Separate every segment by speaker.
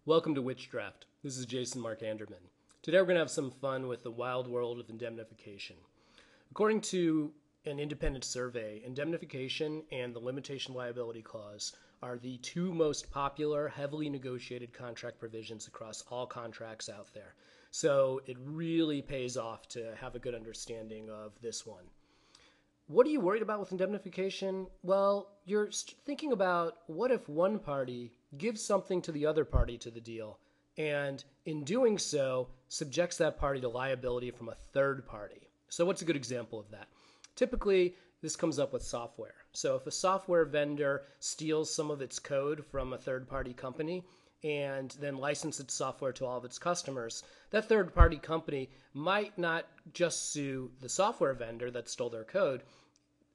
Speaker 1: Welcome to Witch Draft. This is Jason Mark Anderman. Today we're going to have some fun with the wild world of indemnification. According to an independent survey, indemnification and the limitation liability clause are the two most popular, heavily negotiated contract provisions across all contracts out there. So it really pays off to have a good understanding of this one. What are you worried about with indemnification? Well, you're thinking about what if one party gives something to the other party to the deal, and in doing so, subjects that party to liability from a third party. So what's a good example of that? Typically, this comes up with software. So if a software vendor steals some of its code from a third-party company and then licenses its software to all of its customers, that third-party company might not just sue the software vendor that stole their code.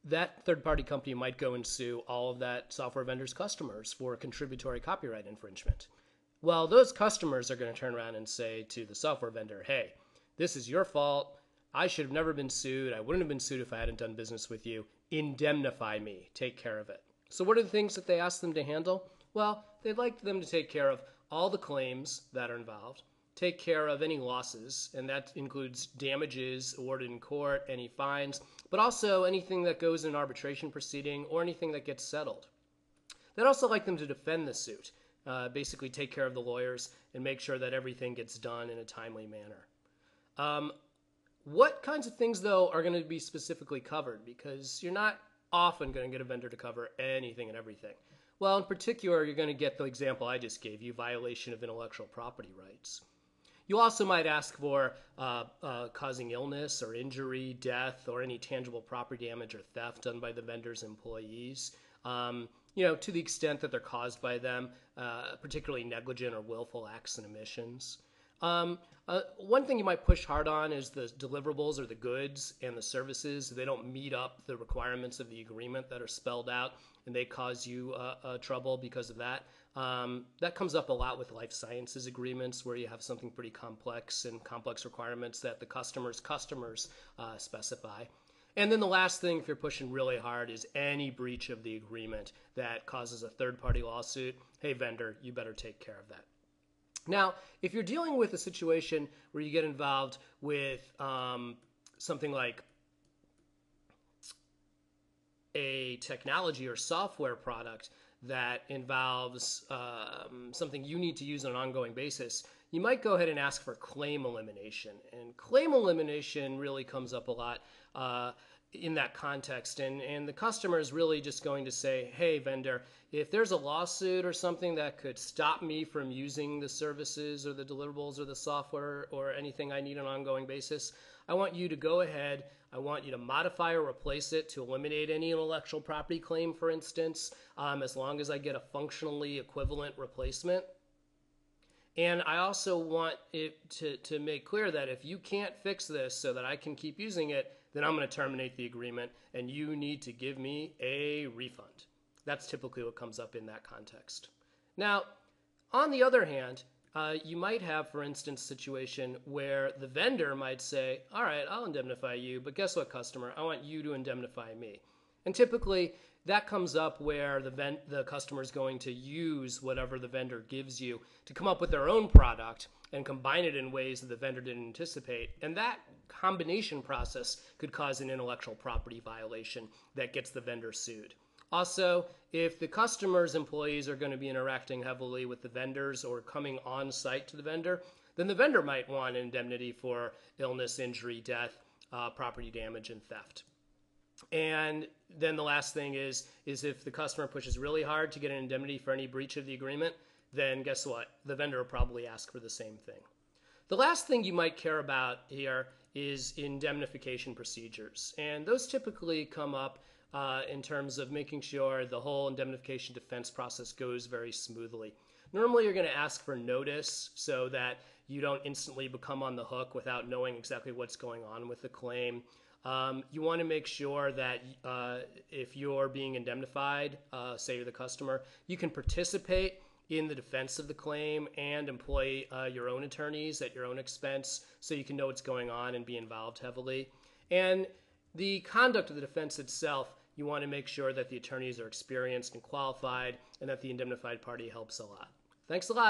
Speaker 1: That third-party company might go and sue all of that software vendor's customers for contributory copyright infringement. Well, those customers are going to turn around and say to the software vendor, hey, this is your fault. I should have never been sued. I wouldn't have been sued if I hadn't done business with you. Indemnify me. Take care of it. So what are the things that they ask them to handle? Well, they'd like them to take care of all the claims that are involved, take care of any losses, and that includes damages awarded in court, any fines, but also anything that goes in an arbitration proceeding or anything that gets settled. They'd also like them to defend the suit, basically take care of the lawyers and make sure that everything gets done in a timely manner. What kinds of things, though, are going to be specifically covered? Because you're not often going to get a vendor to cover anything and everything. Well, in particular, you're going to get the example I just gave you, violation of intellectual property rights. You also might ask for causing illness or injury, death, or any tangible property damage or theft done by the vendor's employees, to the extent that they're caused by them, particularly negligent or willful acts and omissions. One thing you might push hard on is the deliverables or the goods and the services. They don't meet up the requirements of the agreement that are spelled out, and they cause you trouble because of that. That comes up a lot with life sciences agreements where you have something pretty complex and complex requirements that the customers specify. And then the last thing, if you're pushing really hard, is any breach of the agreement that causes a third-party lawsuit. Hey, vendor, you better take care of that. Now, if you're dealing with a situation where you get involved with something like a technology or software product that involves something you need to use on an ongoing basis, you might go ahead and ask for claim elimination. And claim elimination really comes up a lot in that context. And the customer is really just going to say, hey, vendor, if there's a lawsuit or something that could stop me from using the services or the deliverables or the software or anything I need on an ongoing basis, I want you to go ahead. I want you to modify or replace it to eliminate any intellectual property claim, for instance, as long as I get a functionally equivalent replacement. And I also want it to make clear that if you can't fix this so that I can keep using it, then I'm going to terminate the agreement and you need to give me a refund. That's typically what comes up in that context. Now, on the other hand, you might have, for instance, a situation where the vendor might say, all right, I'll indemnify you, but guess what, customer? I want you to indemnify me. And typically, that comes up where the customer is going to use whatever the vendor gives you to come up with their own product and combine it in ways that the vendor didn't anticipate. And that combination process could cause an intellectual property violation that gets the vendor sued. Also, if the customer's employees are going to be interacting heavily with the vendors or coming on site to the vendor, then the vendor might want indemnity for illness, injury, death, property damage, and theft. And then the last thing is if the customer pushes really hard to get an indemnity for any breach of the agreement, then guess what? The vendor will probably ask for the same thing. The last thing you might care about here is indemnification procedures. And those typically come up in terms of making sure the whole indemnification defense process goes very smoothly. Normally, you're going to ask for notice so that you don't instantly become on the hook without knowing exactly what's going on with the claim. You want to make sure that if you're being indemnified, say you're the customer, you can participate in the defense of the claim and employ your own attorneys at your own expense so you can know what's going on and be involved heavily. And the conduct of the defense itself, you want to make sure that the attorneys are experienced and qualified and that the indemnified party helps a lot. Thanks a lot.